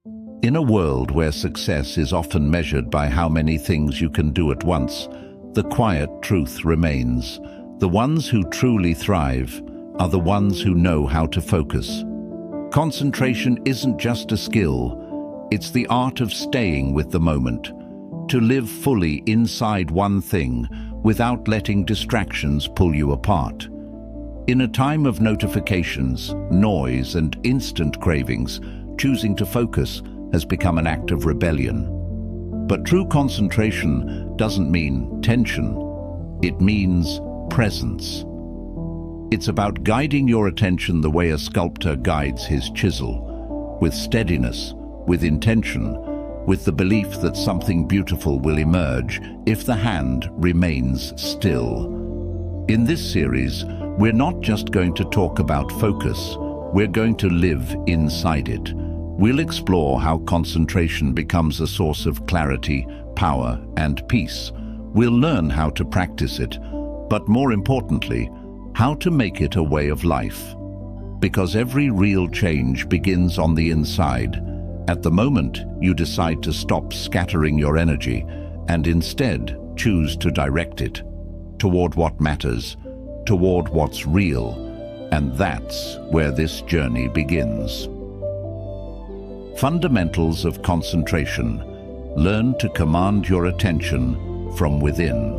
In a world where success is often measured by how many things you can do at once, the quiet truth remains. The ones who truly thrive are the ones who know how to focus. Concentration isn't just a skill, it's the art of staying with the moment, to live fully inside one thing without letting distractions pull you apart. In a time of notifications, noise, and instant cravings, choosing to focus has become an act of rebellion. But true concentration doesn't mean tension. It means presence. It's about guiding your attention the way a sculptor guides his chisel, with steadiness, with intention, with the belief that something beautiful will emerge if the hand remains still. In this series, we're not just going to talk about focus, we're going to live inside it. We'll explore how concentration becomes a source of clarity, power, and peace. We'll learn how to practice it, but more importantly, how to make it a way of life. Because every real change begins on the inside. At the moment, you decide to stop scattering your energy and instead choose to direct it toward what matters, toward what's real, and that's where this journey begins. Fundamentals of concentration. Learn to command your attention from within.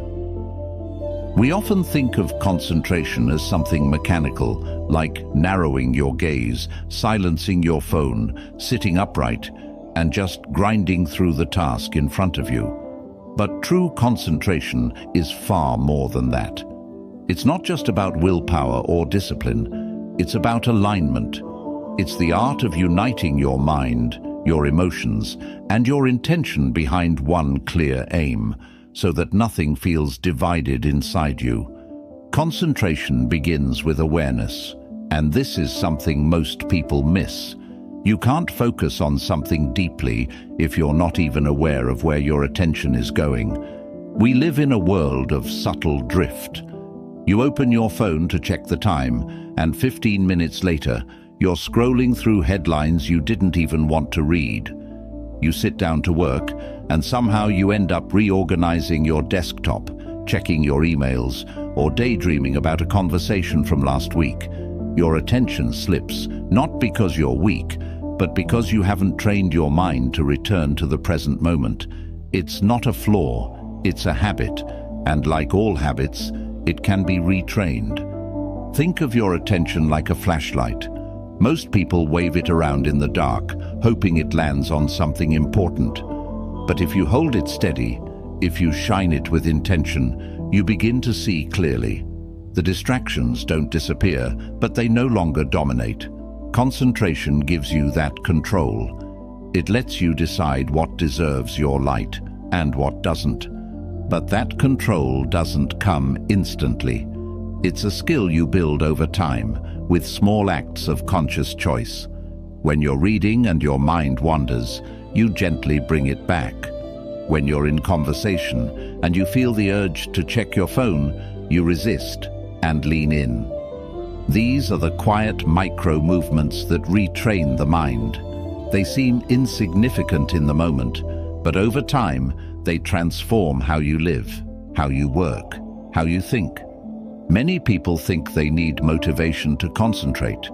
We often think of concentration as something mechanical, like narrowing your gaze, silencing your phone, sitting upright, and just grinding through the task in front of you. But true concentration is far more than that. It's not just about willpower or discipline, it's about alignment. It's the art of uniting your mind, your emotions, and your intention behind one clear aim, so that nothing feels divided inside you. Concentration begins with awareness, and this is something most people miss. You can't focus on something deeply if you're not even aware of where your attention is going. We live in a world of subtle drift. You open your phone to check the time, and 15 minutes later, you're scrolling through headlines you didn't even want to read. You sit down to work, and somehow you end up reorganizing your desktop, checking your emails, or daydreaming about a conversation from last week. Your attention slips, not because you're weak, but because you haven't trained your mind to return to the present moment. It's not a flaw, it's a habit, and like all habits, it can be retrained. Think of your attention like a flashlight. Most people wave it around in the dark, hoping it lands on something important. But if you hold it steady, if you shine it with intention, you begin to see clearly. The distractions don't disappear, but they no longer dominate. Concentration gives you that control. It lets you decide what deserves your light and what doesn't. But that control doesn't come instantly. It's a skill you build over time, with small acts of conscious choice. When you're reading and your mind wanders, you gently bring it back. When you're in conversation and you feel the urge to check your phone, you resist and lean in. These are the quiet micro movements that retrain the mind. They seem insignificant in the moment, but over time, they transform how you live, how you work, how you think. Many people think they need motivation to concentrate,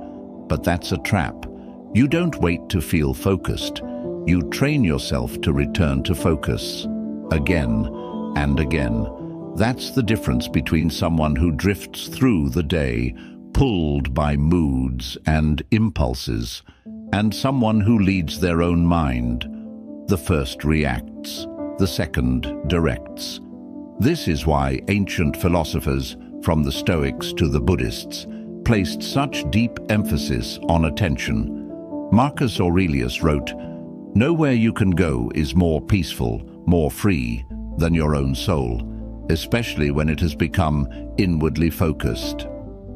but that's a trap. You don't wait to feel focused. You train yourself to return to focus, again and again. That's the difference between someone who drifts through the day, pulled by moods and impulses, and someone who leads their own mind. The first reacts, the second directs. This is why ancient philosophers, from the Stoics to the Buddhists, placed such deep emphasis on attention. Marcus Aurelius wrote, "Nowhere you can go is more peaceful, more free than your own soul, especially when it has become inwardly focused."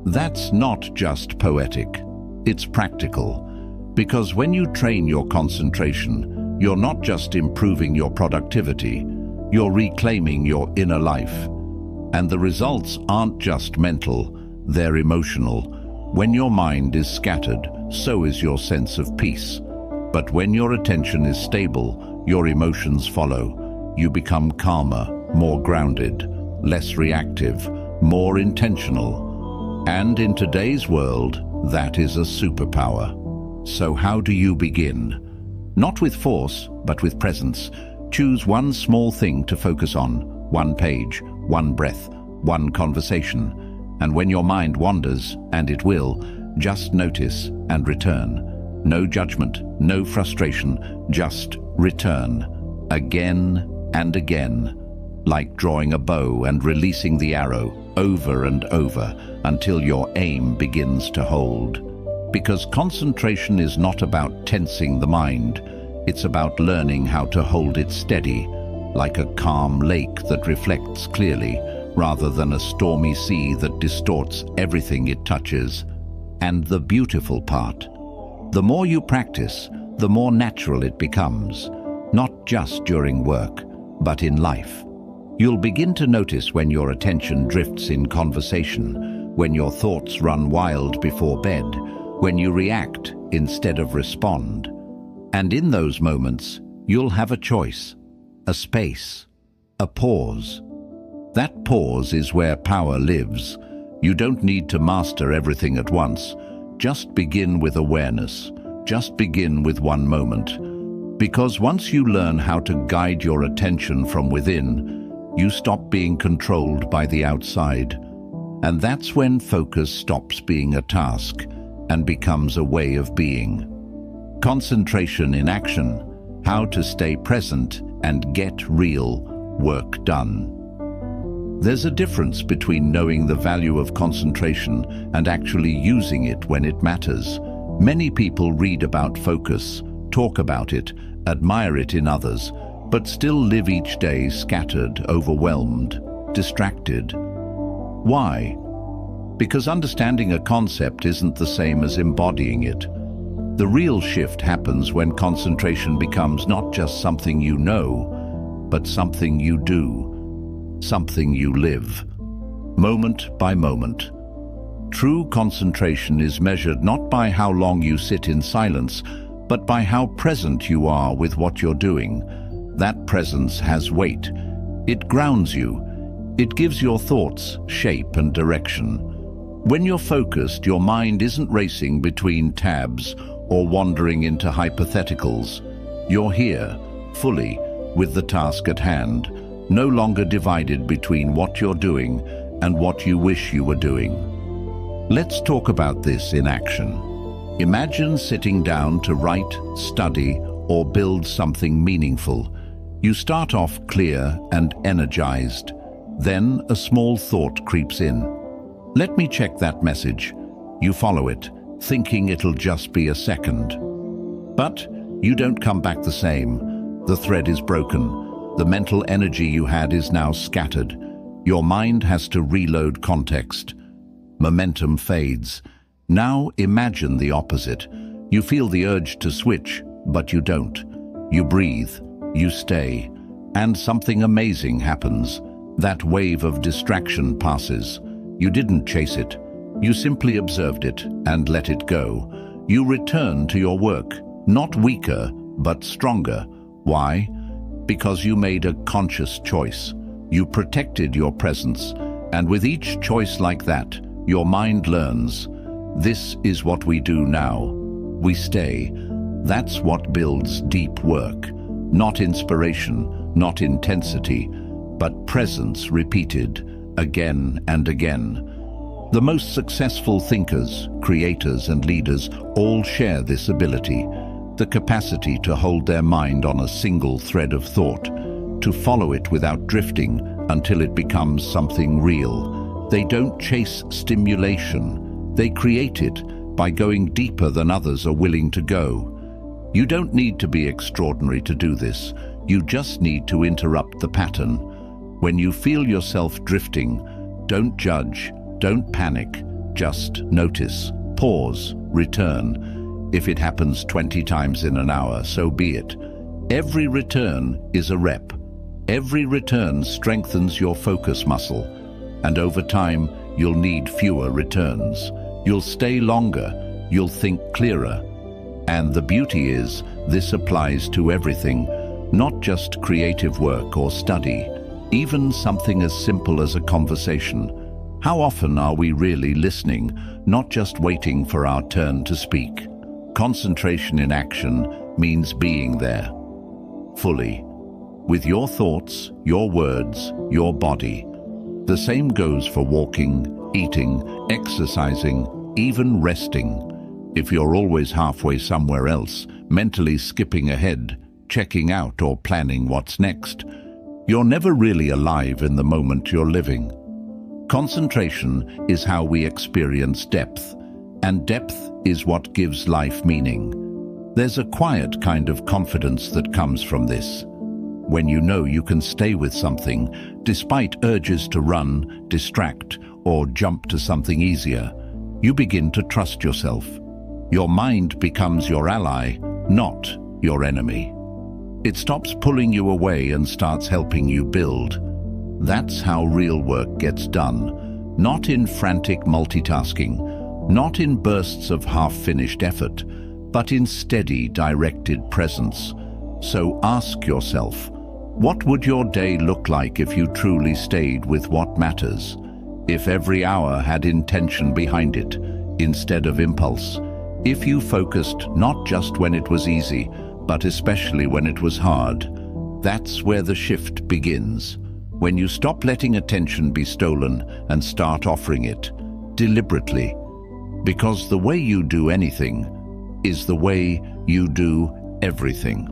That's not just poetic, it's practical. Because when you train your concentration, you're not just improving your productivity, you're reclaiming your inner life. And the results aren't just mental, they're emotional. When your mind is scattered, so is your sense of peace. But when your attention is stable, your emotions follow. You become calmer, more grounded, less reactive, more intentional. And in today's world, that is a superpower. So how do you begin? Not with force, but with presence. Choose one small thing to focus on, one page, one breath, one conversation. And when your mind wanders, and it will, just notice and return. No judgment, no frustration, just return. Again and again, like drawing a bow and releasing the arrow over and over until your aim begins to hold. Because concentration is not about tensing the mind, it's about learning how to hold it steady, like a calm lake that reflects clearly, rather than a stormy sea that distorts everything it touches. And the beautiful part, the more you practice, the more natural it becomes, not just during work, but in life. You'll begin to notice when your attention drifts in conversation, when your thoughts run wild before bed, when you react instead of respond. And in those moments, you'll have a choice, a space, a pause. That pause is where power lives. You don't need to master everything at once. Just begin with awareness. Just begin with one moment. Because once you learn how to guide your attention from within, you stop being controlled by the outside. And that's when focus stops being a task and becomes a way of being. Concentration in action, how to stay present and get real work done. There's a difference between knowing the value of concentration and actually using it when it matters. Many people read about focus, talk about it, admire it in others, but still live each day scattered, overwhelmed, distracted. Why? Because understanding a concept isn't the same as embodying it. The real shift happens when concentration becomes not just something you know, but something you do. Something you live, moment by moment. True concentration is measured not by how long you sit in silence, but by how present you are with what you're doing. That presence has weight. It grounds you. It gives your thoughts shape and direction. When you're focused, your mind isn't racing between tabs or wandering into hypotheticals. You're here, fully, with the task at hand, no longer divided between what you're doing and what you wish you were doing. Let's talk about this in action. Imagine sitting down to write, study, or build something meaningful. You start off clear and energized. Then a small thought creeps in. Let me check that message. You follow it, thinking it'll just be a second. But you don't come back the same. The thread is broken. The mental energy you had is now scattered. Your mind has to reload context. Momentum fades. Now imagine the opposite. You feel the urge to switch, but you don't. You breathe, you stay, and something amazing happens. That wave of distraction passes. You didn't chase it. You simply observed it and let it go. You return to your work, not weaker, but stronger. Why? Because you made a conscious choice. You protected your presence, and with each choice like that, your mind learns. This is what we do now. We stay. That's what builds deep work. Not inspiration, not intensity, but presence repeated again and again. The most successful thinkers, creators, and leaders all share this ability. The capacity to hold their mind on a single thread of thought, to follow it without drifting until it becomes something real. They don't chase stimulation. They create it by going deeper than others are willing to go. You don't need to be extraordinary to do this. You just need to interrupt the pattern. When you feel yourself drifting, don't judge, don't panic, just notice, pause, return. If it happens 20 times in an hour, so be it. Every return is a rep. Every return strengthens your focus muscle. And over time, you'll need fewer returns. You'll stay longer. You'll think clearer. And the beauty is This applies to everything, not just creative work or study, even something as simple as a conversation. How often are we really listening, not just waiting for our turn to speak? Concentration in action means being there, fully, with your thoughts, your words, your body. The same goes for walking, eating, exercising, even resting. If you're always halfway somewhere else, mentally skipping ahead, checking out or planning what's next, you're never really alive in the moment you're living. Concentration is how we experience depth, and depth is what gives life meaning. There's a quiet kind of confidence that comes from this. When you know you can stay with something, despite urges to run, distract, or jump to something easier, you begin to trust yourself. Your mind becomes your ally, not your enemy. It stops pulling you away and starts helping you build. That's how real work gets done, not in frantic multitasking, not in bursts of half-finished effort, but in steady, directed presence. So ask yourself, what would your day look like if you truly stayed with what matters? If every hour had intention behind it, instead of impulse? If you focused not just when it was easy, but especially when it was hard? That's where the shift begins. When you stop letting attention be stolen and start offering it, deliberately. Because the way you do anything is the way you do everything.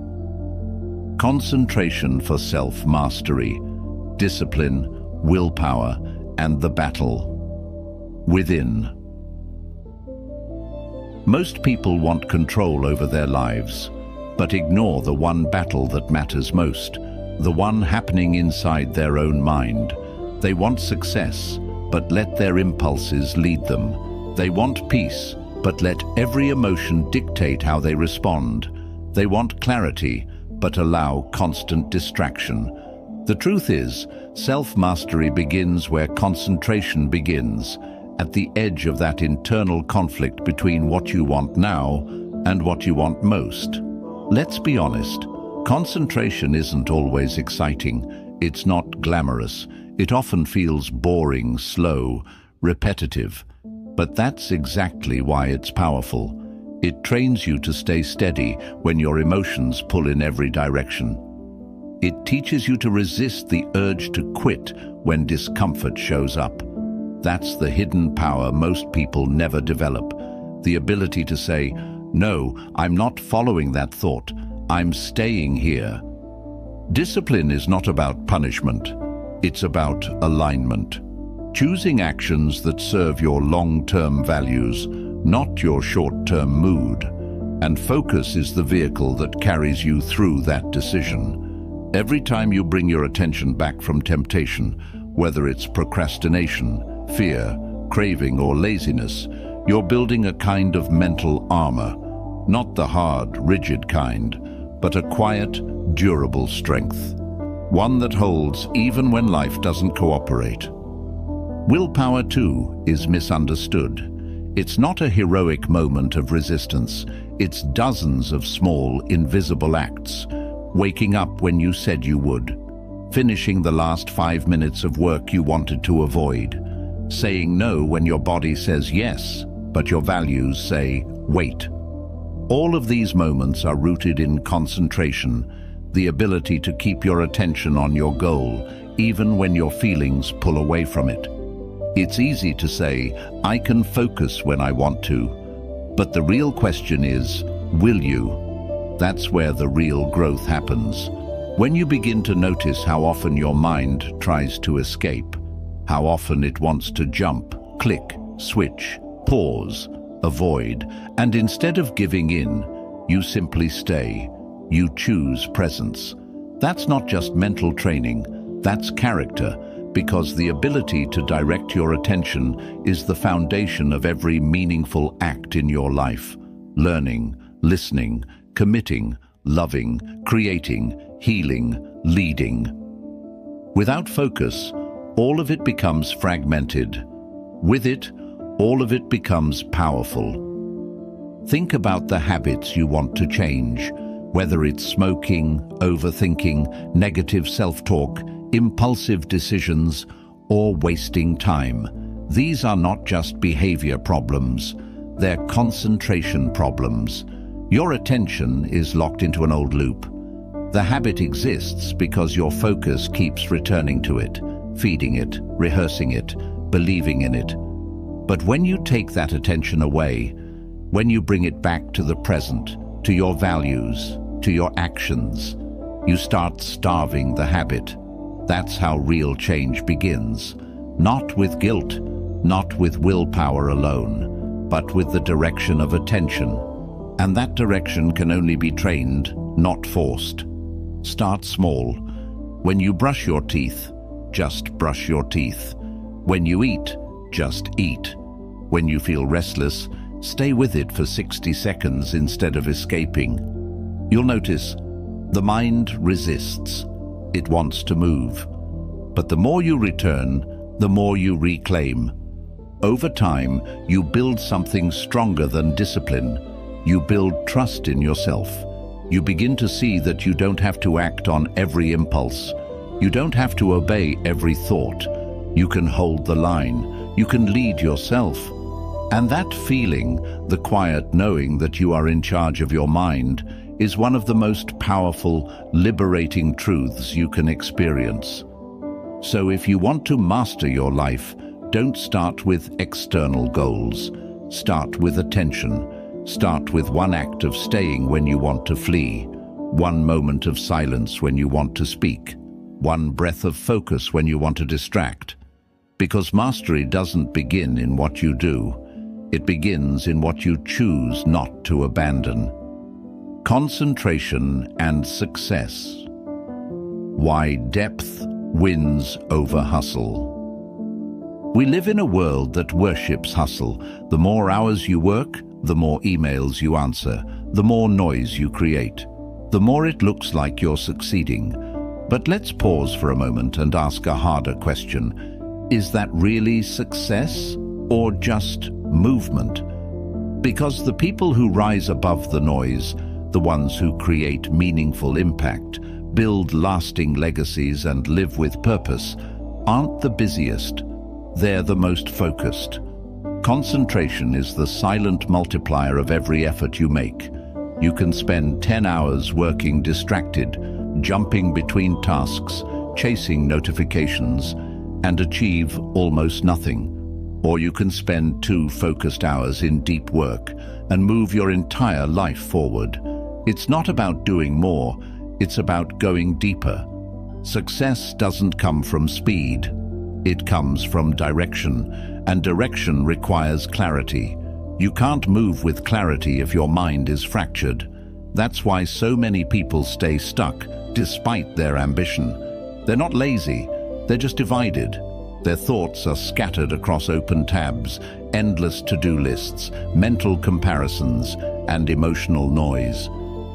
Concentration for self-mastery, discipline, willpower, and the battle within. Most people want control over their lives, but ignore the one battle that matters most, the one happening inside their own mind. They want success, but let their impulses lead them. They want peace, but let every emotion dictate how they respond. They want clarity, but allow constant distraction. The truth is, self-mastery begins where concentration begins, at the edge of that internal conflict between what you want now and what you want most. Let's be honest, concentration isn't always exciting. It's not glamorous. It often feels boring, slow, repetitive. But that's exactly why it's powerful. It trains you to stay steady when your emotions pull in every direction. It teaches you to resist the urge to quit when discomfort shows up. That's the hidden power most people never develop. The ability to say, no, I'm not following that thought. I'm staying here. Discipline is not about punishment. It's about alignment. Choosing actions that serve your long-term values, not your short-term mood. And focus is the vehicle that carries you through that decision. Every time you bring your attention back from temptation, whether it's procrastination, fear, craving, or laziness, you're building a kind of mental armor. Not the hard, rigid kind, but a quiet, durable strength. One that holds even when life doesn't cooperate. Willpower, too, is misunderstood. It's not a heroic moment of resistance. It's dozens of small, invisible acts. Waking up when you said you would. Finishing the last 5 minutes of work you wanted to avoid. Saying no when your body says yes, but your values say wait. All of these moments are rooted in concentration, the ability to keep your attention on your goal, even when your feelings pull away from it. It's easy to say, I can focus when I want to, but the real question is, will you? That's where the real growth happens. When you begin to notice how often your mind tries to escape, how often it wants to jump, click, switch, pause, avoid, and instead of giving in, you simply stay. You choose presence. That's not just mental training, that's character, because the ability to direct your attention is the foundation of every meaningful act in your life. Learning, listening, committing, loving, creating, healing, leading. Without focus, all of it becomes fragmented. With it, all of it becomes powerful. Think about the habits you want to change. Whether it's smoking, overthinking, negative self-talk, impulsive decisions, or wasting time, these are not just behavior problems, they're concentration problems. Your attention is locked into an old loop. The habit exists because your focus keeps returning to it, feeding it, rehearsing it, believing in it. But when you take that attention away, when you bring it back to the present, to your values, to your actions, you start starving the habit. That's how real change begins. Not with guilt, not with willpower alone, but with the direction of attention. And that direction can only be trained, not forced. Start small. When you brush your teeth, just brush your teeth. When you eat, just eat. When you feel restless, stay with it for 60 seconds instead of escaping. You'll notice the mind resists. It wants to move. But the more you return, the more you reclaim. Over time, you build something stronger than discipline. You build trust in yourself. You begin to see that you don't have to act on every impulse. You don't have to obey every thought. You can hold the line. You can lead yourself. And that feeling, the quiet knowing that you are in charge of your mind, is one of the most powerful, liberating truths you can experience. So if you want to master your life, don't start with external goals. Start with attention. Start with one act of staying when you want to flee, one moment of silence when you want to speak, one breath of focus when you want to distract. Because mastery doesn't begin in what you do. It begins in what you choose not to abandon. Concentration and success. Why depth wins over hustle. We live in a world that worships hustle. The more hours you work, the more emails you answer, the more noise you create, the more it looks like you're succeeding. But let's pause for a moment and ask a harder question. Is that really success or just movement? Because the people who rise above the noise, the ones who create meaningful impact, build lasting legacies and live with purpose, aren't the busiest. They're the most focused. Concentration is the silent multiplier of every effort you make. You can spend 10 hours working distracted, jumping between tasks, chasing notifications, and achieve almost nothing. Or you can spend 2 focused hours in deep work and move your entire life forward. It's not about doing more, it's about going deeper. Success doesn't come from speed. It comes from direction, and direction requires clarity. You can't move with clarity if your mind is fractured. That's why so many people stay stuck, despite their ambition. They're not lazy, they're just divided. Their thoughts are scattered across open tabs, endless to-do lists, mental comparisons, and emotional noise.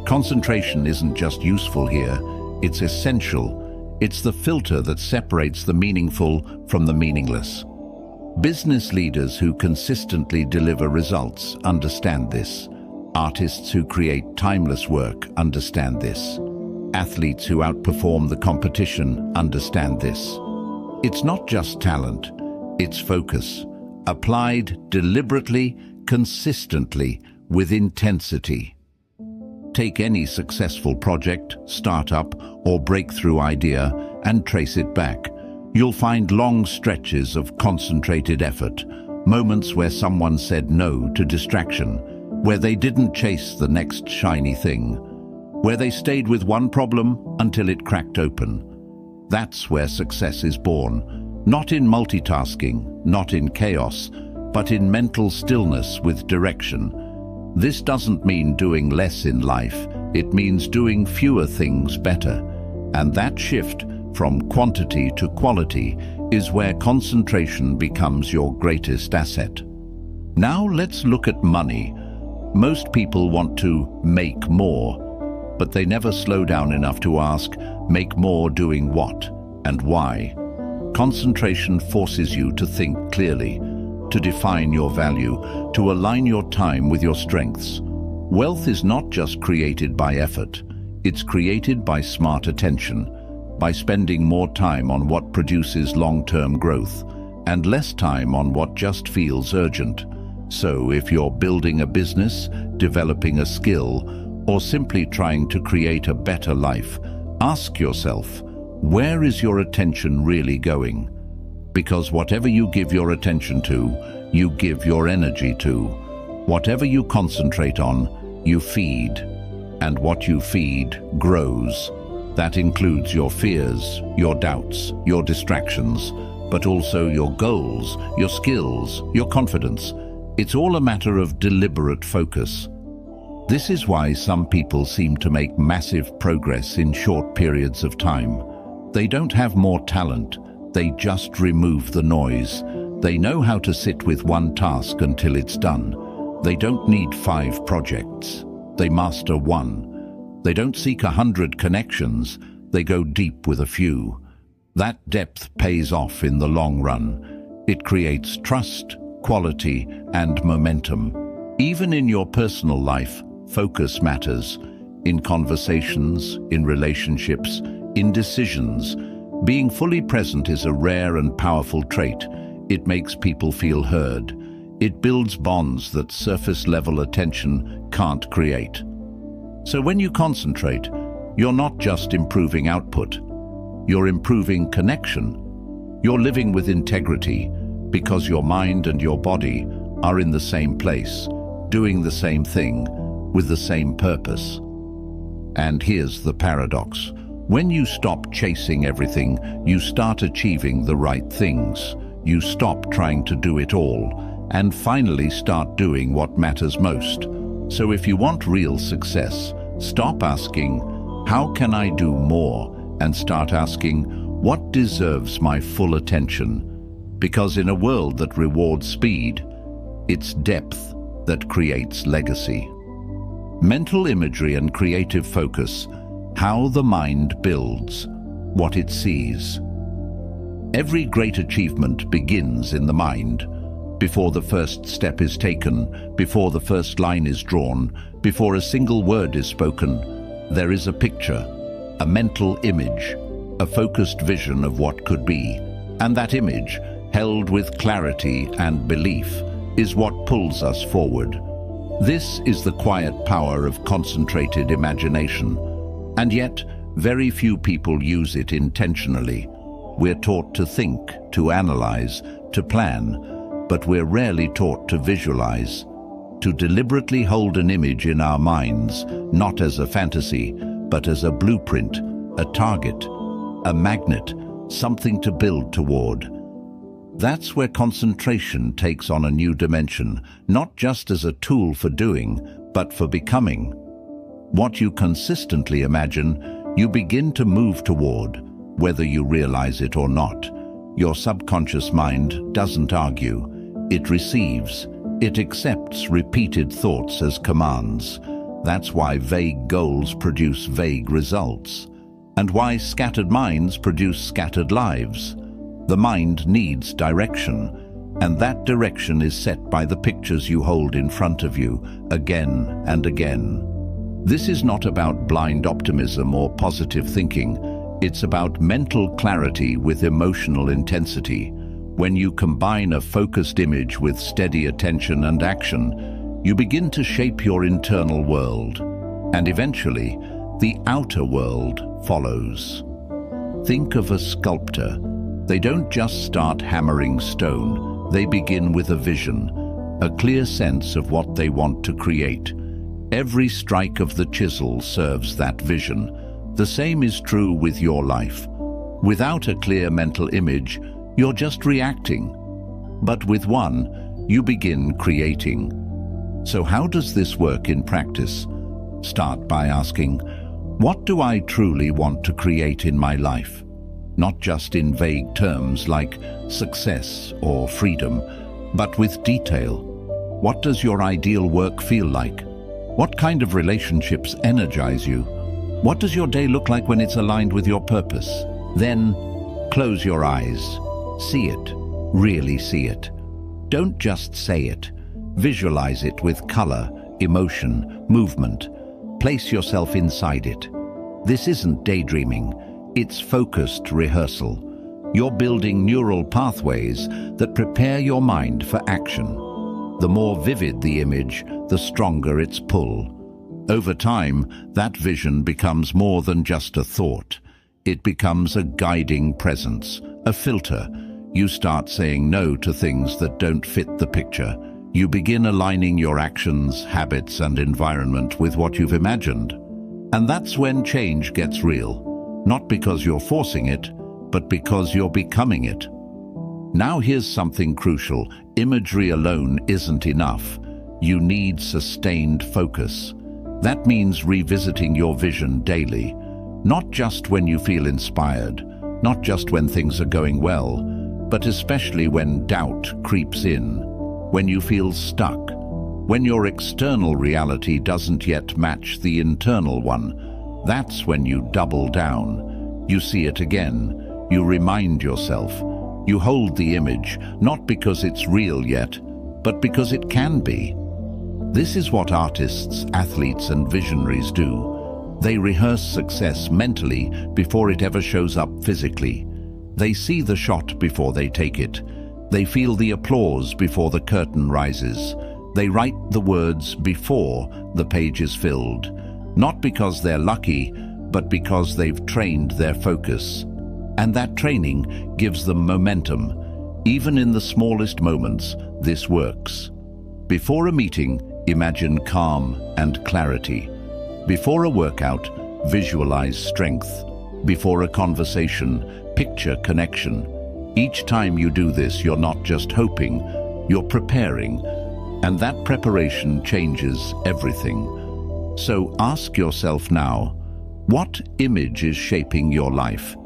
Concentration isn't just useful here, it's essential. It's the filter that separates the meaningful from the meaningless. Business leaders who consistently deliver results understand this. Artists who create timeless work understand this. Athletes who outperform the competition understand this. It's not just talent, it's focus, applied deliberately, consistently, with intensity. Take any successful project, startup, or breakthrough idea and trace it back. You'll find long stretches of concentrated effort, moments where someone said no to distraction, where they didn't chase the next shiny thing, where they stayed with one problem until it cracked open. That's where success is born, not in multitasking, not in chaos, but in mental stillness with direction. This doesn't mean doing less in life, it means doing fewer things better. And that shift from quantity to quality is where concentration becomes your greatest asset. Now let's look at money. Most people want to make more, but they never slow down enough to ask, make more doing what and why? Concentration forces you to think clearly, to define your value, to align your time with your strengths. Wealth is not just created by effort. It's created by smart attention, by spending more time on what produces long-term growth and less time on what just feels urgent. So if you're building a business, developing a skill, or simply trying to create a better life, ask yourself, where is your attention really going? Because whatever you give your attention to, you give your energy to. Whatever you concentrate on, you feed. And what you feed grows. That includes your fears, your doubts, your distractions, but also your goals, your skills, your confidence. It's all a matter of deliberate focus. This is why some people seem to make massive progress in short periods of time. They don't have more talent, they just remove the noise. They know how to sit with one task until it's done. They don't need 5 projects, they master one. They don't seek 100 connections, they go deep with a few. That depth pays off in the long run. It creates trust, quality, and momentum. Even in your personal life, focus matters. In conversations, in relationships, in decisions. Being fully present is a rare and powerful trait. It makes people feel heard. It builds bonds that surface-level attention can't create. So when you concentrate, you're not just improving output. You're improving connection. You're living with integrity because your mind and your body are in the same place, doing the same thing, with the same purpose. And here's the paradox. When you stop chasing everything, you start achieving the right things. You stop trying to do it all, and finally start doing what matters most. So if you want real success, stop asking, how can I do more? And start asking, what deserves my full attention? Because in a world that rewards speed, it's depth that creates legacy. Mental imagery and creative focus, how the mind builds what it sees. Every great achievement begins in the mind. Before the first step is taken, before the first line is drawn, before a single word is spoken, there is a picture, a mental image, a focused vision of what could be. And that image, held with clarity and belief, is what pulls us forward. This is the quiet power of concentrated imagination. And yet, very few people use it intentionally. We're taught to think, to analyze, to plan, but we're rarely taught to visualize, to deliberately hold an image in our minds, not as a fantasy, but as a blueprint, a target, a magnet, something to build toward. That's where concentration takes on a new dimension, not just as a tool for doing, but for becoming. What you consistently imagine, you begin to move toward, whether you realize it or not. Your subconscious mind doesn't argue. It receives. It accepts repeated thoughts as commands. That's why vague goals produce vague results, and why scattered minds produce scattered lives. The mind needs direction, and that direction is set by the pictures you hold in front of you, again and again. This is not about blind optimism or positive thinking. It's about mental clarity with emotional intensity. When you combine a focused image with steady attention and action, you begin to shape your internal world, and eventually, the outer world follows. Think of a sculptor. They don't just start hammering stone. They begin with a vision, a clear sense of what they want to create. Every strike of the chisel serves that vision. The same is true with your life. Without a clear mental image, you're just reacting. But with one, you begin creating. So how does this work in practice? Start by asking, what do I truly want to create in my life? Not just in vague terms like success or freedom, but with detail. What does your ideal work feel like? What kind of relationships energize you? What does your day look like when it's aligned with your purpose? Then, close your eyes. See it. Really see it. Don't just say it. Visualize it with color, emotion, movement. Place yourself inside it. This isn't daydreaming, it's focused rehearsal. You're building neural pathways that prepare your mind for action. The more vivid the image, the stronger its pull. Over time, that vision becomes more than just a thought. It becomes a guiding presence, a filter. You start saying no to things that don't fit the picture. You begin aligning your actions, habits, and environment with what you've imagined. And that's when change gets real. Not because you're forcing it, but because you're becoming it. Now here's something crucial. Imagery alone isn't enough. You need sustained focus. That means revisiting your vision daily, not just when you feel inspired, not just when things are going well, but especially when doubt creeps in, when you feel stuck, when your external reality doesn't yet match the internal one. That's when you double down. You see it again. You remind yourself. You hold the image, not because it's real yet, but because it can be. This is what artists, athletes, and visionaries do. They rehearse success mentally before it ever shows up physically. They see the shot before they take it. They feel the applause before the curtain rises. They write the words before the page is filled. Not because they're lucky, but because they've trained their focus. And that training gives them momentum. Even in the smallest moments, this works. Before a meeting, imagine calm and clarity. Before a workout, visualize strength. Before a conversation, picture connection. Each time you do this, you're not just hoping, you're preparing. And that preparation changes everything. So ask yourself now, what image is shaping your life?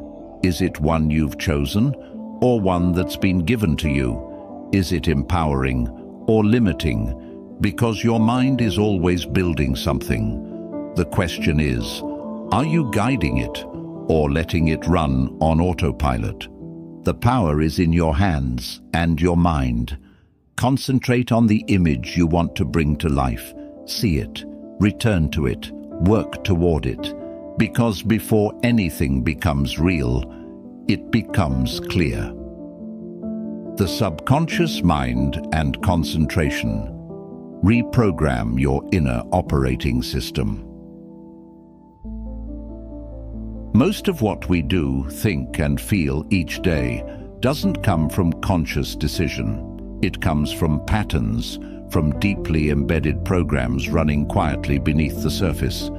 Is it one you've chosen, or one that's been given to you? Is it empowering or limiting? Because your mind is always building something. The question is, are you guiding it or letting it run on autopilot? The power is in your hands and your mind. Concentrate on the image you want to bring to life. See it, return to it, work toward it. Because before anything becomes real, it becomes clear. The subconscious mind and concentration. Reprogram your inner operating system. Most of what we do, think, and feel each day doesn't come from conscious decision. It comes from patterns, from deeply embedded programs running quietly beneath the surface.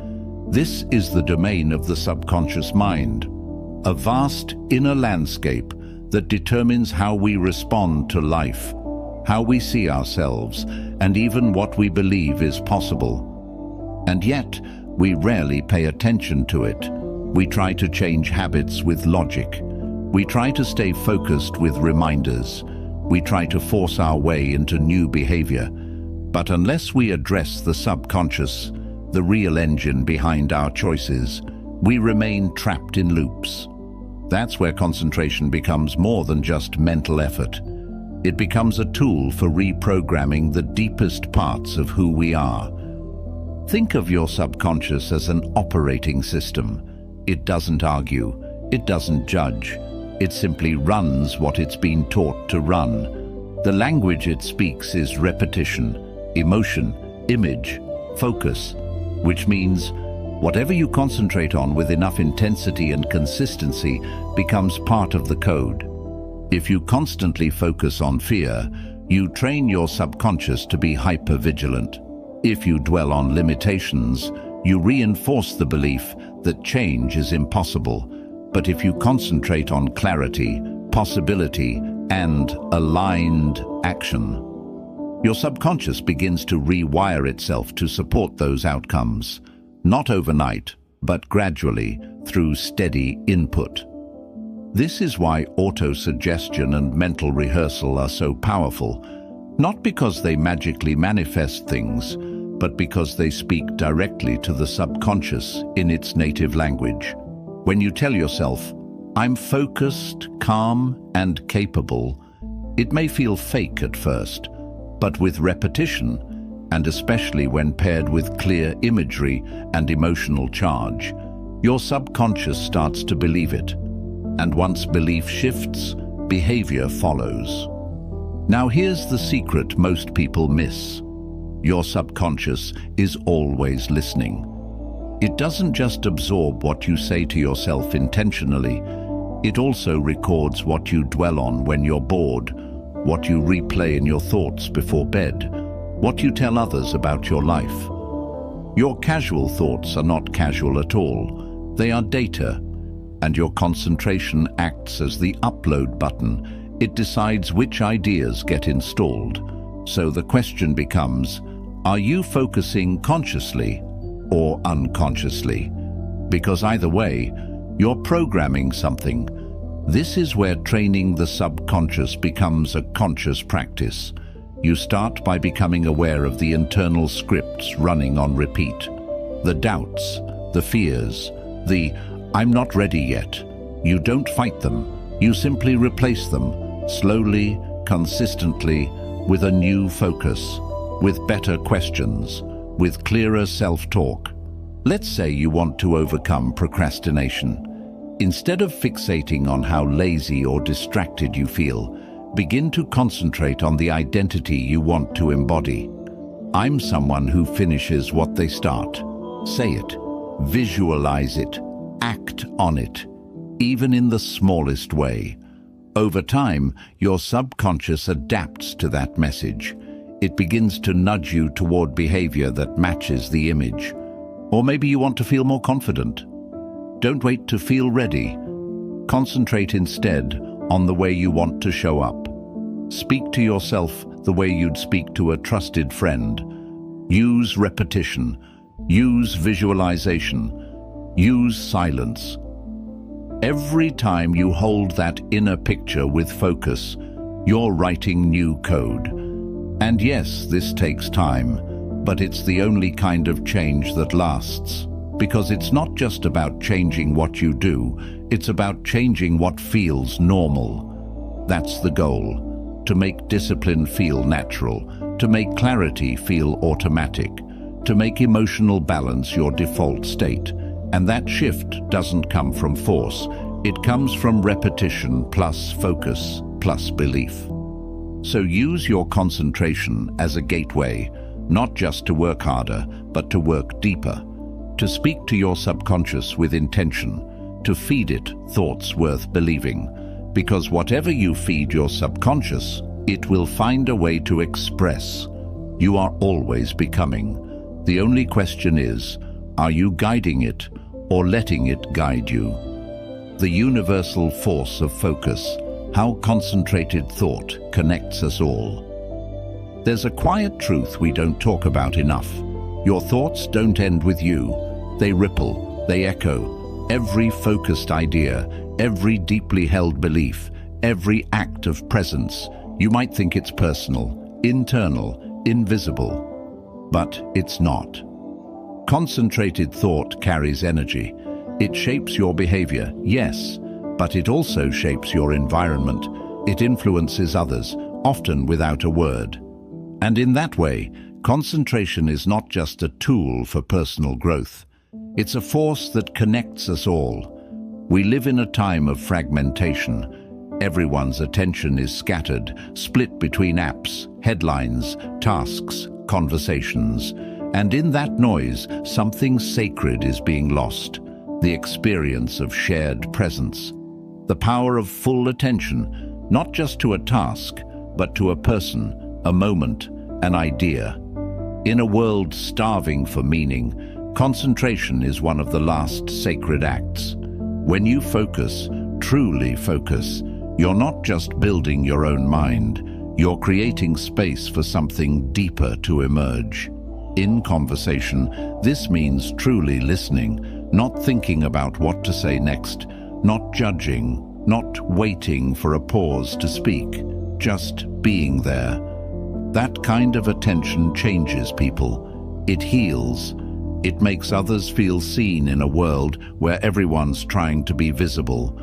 This is the domain of the subconscious mind, a vast inner landscape that determines how we respond to life, how we see ourselves, and even what we believe is possible. And yet, we rarely pay attention to it. We try to change habits with logic. We try to stay focused with reminders. We try to force our way into new behavior. But unless we address the subconscious, the real engine behind our choices, we remain trapped in loops. That's where concentration becomes more than just mental effort. It becomes a tool for reprogramming the deepest parts of who we are. Think of your subconscious as an operating system. It doesn't argue, it doesn't judge. It simply runs what it's been taught to run. The language it speaks is repetition, emotion, image, focus, which means whatever you concentrate on with enough intensity and consistency becomes part of the code. If you constantly focus on fear, you train your subconscious to be hyper-vigilant. If you dwell on limitations, you reinforce the belief that change is impossible. But if you concentrate on clarity, possibility, and aligned action, your subconscious begins to rewire itself to support those outcomes. Not overnight, but gradually, through steady input. This is why auto-suggestion and mental rehearsal are so powerful, not because they magically manifest things, but because they speak directly to the subconscious in its native language. When you tell yourself, "I'm focused, calm, and capable," it may feel fake at first, but with repetition, and especially when paired with clear imagery and emotional charge, your subconscious starts to believe it. And once belief shifts, behavior follows. Now here's the secret most people miss. Your subconscious is always listening. It doesn't just absorb what you say to yourself intentionally, it also records what you dwell on when you're bored, what you replay in your thoughts before bed, what you tell others about your life. Your casual thoughts are not casual at all. They are data, and your concentration acts as the upload button. It decides which ideas get installed. So the question becomes, are you focusing consciously or unconsciously? Because either way, you're programming something. This is where training the subconscious becomes a conscious practice. You start by becoming aware of the internal scripts running on repeat. The doubts, the fears, the "I'm not ready yet." You don't fight them. You simply replace them, slowly, consistently, with a new focus, with better questions, with clearer self-talk. Let's say you want to overcome procrastination. Instead of fixating on how lazy or distracted you feel, begin to concentrate on the identity you want to embody. I'm someone who finishes what they start. Say it, visualize it, act on it, even in the smallest way. Over time, your subconscious adapts to that message. It begins to nudge you toward behavior that matches the image. Or maybe you want to feel more confident. Don't wait to feel ready. Concentrate instead on the way you want to show up. Speak to yourself the way you'd speak to a trusted friend. Use repetition. Use visualization. Use silence. Every time you hold that inner picture with focus, you're writing new code. And yes, this takes time, but it's the only kind of change that lasts. Because it's not just about changing what you do, it's about changing what feels normal. That's the goal. To make discipline feel natural, to make clarity feel automatic, to make emotional balance your default state. And that shift doesn't come from force. It comes from repetition plus focus plus belief. So use your concentration as a gateway, not just to work harder, but to work deeper. To speak to your subconscious with intention, to feed it thoughts worth believing. Because whatever you feed your subconscious, it will find a way to express. You are always becoming. The only question is, are you guiding it or letting it guide you? The universal force of focus, how concentrated thought connects us all. There's a quiet truth we don't talk about enough. Your thoughts don't end with you. They ripple, they echo. Every focused idea, every deeply held belief, every act of presence. You might think it's personal, internal, invisible. But it's not. Concentrated thought carries energy. It shapes your behavior, yes, but it also shapes your environment. It influences others, often without a word. And in that way, concentration is not just a tool for personal growth. It's a force that connects us all. We live in a time of fragmentation. Everyone's attention is scattered, split between apps, headlines, tasks, conversations. And in that noise, something sacred is being lost. The experience of shared presence. The power of full attention, not just to a task, but to a person, a moment, an idea. In a world starving for meaning, concentration is one of the last sacred acts. When you focus, truly focus, you're not just building your own mind, you're creating space for something deeper to emerge. In conversation, this means truly listening, not thinking about what to say next, not judging, not waiting for a pause to speak, just being there. That kind of attention changes people. It heals. It makes others feel seen in a world where everyone's trying to be visible.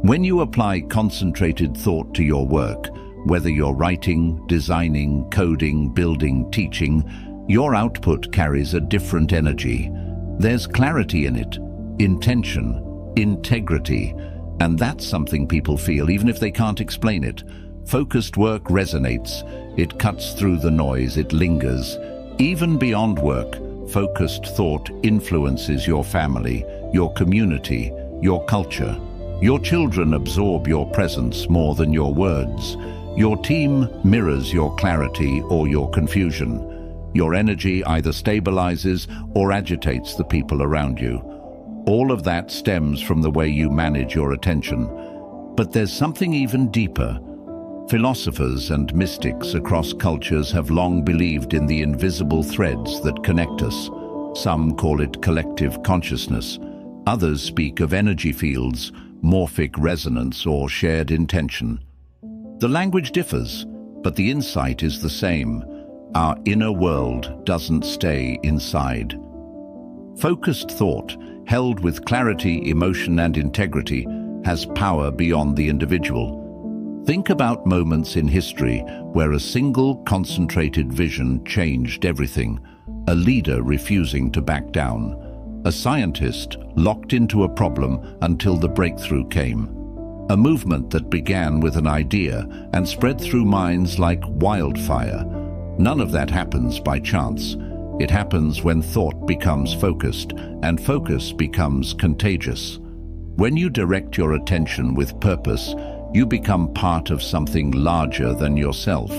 When you apply concentrated thought to your work, whether you're writing, designing, coding, building, teaching, your output carries a different energy. There's clarity in it, intention, integrity, and that's something people feel even if they can't explain it. Focused work resonates. It cuts through the noise, it lingers. Even beyond work, focused thought influences your family, your community, your culture. Your children absorb your presence more than your words. Your team mirrors your clarity or your confusion. Your energy either stabilizes or agitates the people around you. All of that stems from the way you manage your attention. But there's something even deeper. Philosophers and mystics across cultures have long believed in the invisible threads that connect us. Some call it collective consciousness. Others speak of energy fields, morphic resonance, or shared intention. The language differs, but the insight is the same. Our inner world doesn't stay inside. Focused thought, held with clarity, emotion, and integrity, has power beyond the individual. Think about moments in history where a single concentrated vision changed everything. A leader refusing to back down. A scientist locked into a problem until the breakthrough came. A movement that began with an idea and spread through minds like wildfire. None of that happens by chance. It happens when thought becomes focused, and focus becomes contagious. When you direct your attention with purpose, you become part of something larger than yourself.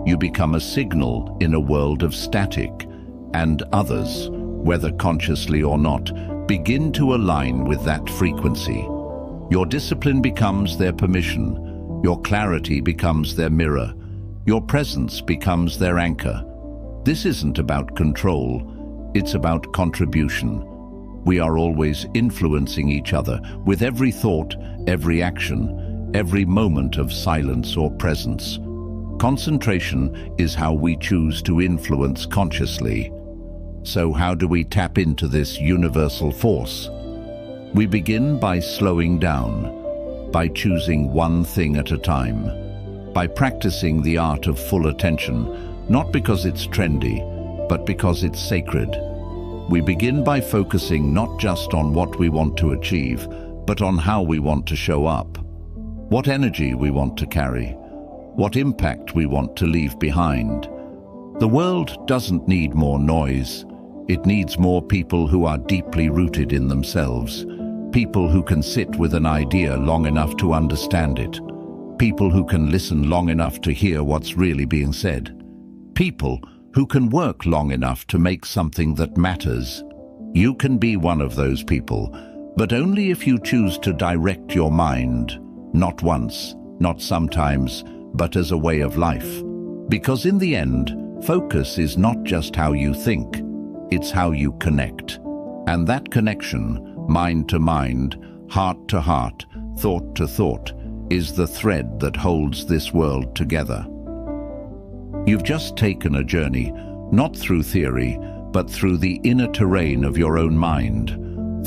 You become a signal in a world of static, and others, whether consciously or not, begin to align with that frequency. Your discipline becomes their permission. Your clarity becomes their mirror. Your presence becomes their anchor. This isn't about control, it's about contribution. We are always influencing each other with every thought, every action, every moment of silence or presence. Concentration is how we choose to influence consciously. So how do we tap into this universal force? We begin by slowing down, by choosing one thing at a time, by practicing the art of full attention, not because it's trendy, but because it's sacred. We begin by focusing not just on what we want to achieve, but on how we want to show up, what energy we want to carry, what impact we want to leave behind. The world doesn't need more noise. It needs more people who are deeply rooted in themselves, people who can sit with an idea long enough to understand it, people who can listen long enough to hear what's really being said, people who can work long enough to make something that matters. You can be one of those people, but only if you choose to direct your mind, not once, not sometimes, but as a way of life. Because in the end, focus is not just how you think, it's how you connect. And that connection, mind to mind, heart to heart, thought to thought, is the thread that holds this world together. You've just taken a journey, not through theory, but through the inner terrain of your own mind,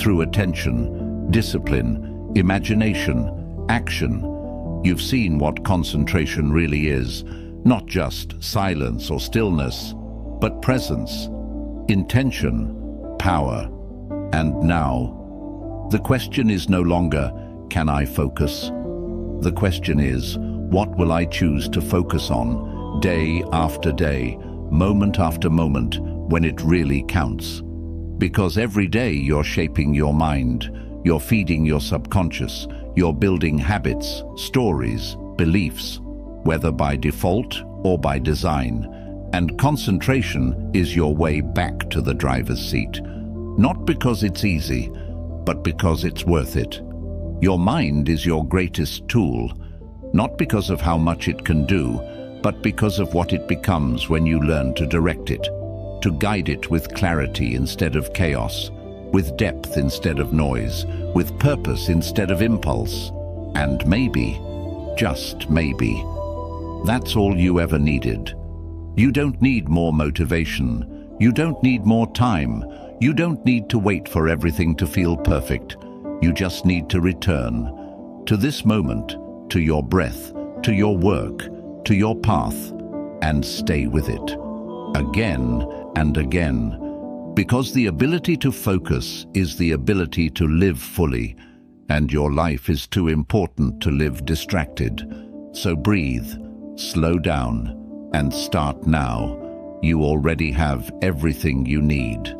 through attention, discipline, imagination, action. You've seen what concentration really is, not just silence or stillness, but presence, intention, power. And now, the question is no longer, can I focus? The question is, what will I choose to focus on, day after day, moment after moment, when it really counts? Because every day you're shaping your mind, you're feeding your subconscious, you're building habits, stories, beliefs, whether by default or by design. And concentration is your way back to the driver's seat. Not because it's easy, but because it's worth it. Your mind is your greatest tool, not because of how much it can do, but because of what it becomes when you learn to direct it, to guide it with clarity instead of chaos, with depth instead of noise, with purpose instead of impulse. And maybe, just maybe, that's all you ever needed. You don't need more motivation. You don't need more time. You don't need to wait for everything to feel perfect. You just need to return to this moment, to your breath, to your work, to your path, and stay with it. Again and again. Because the ability to focus is the ability to live fully, and your life is too important to live distracted. So breathe, slow down, and start now. You already have everything you need.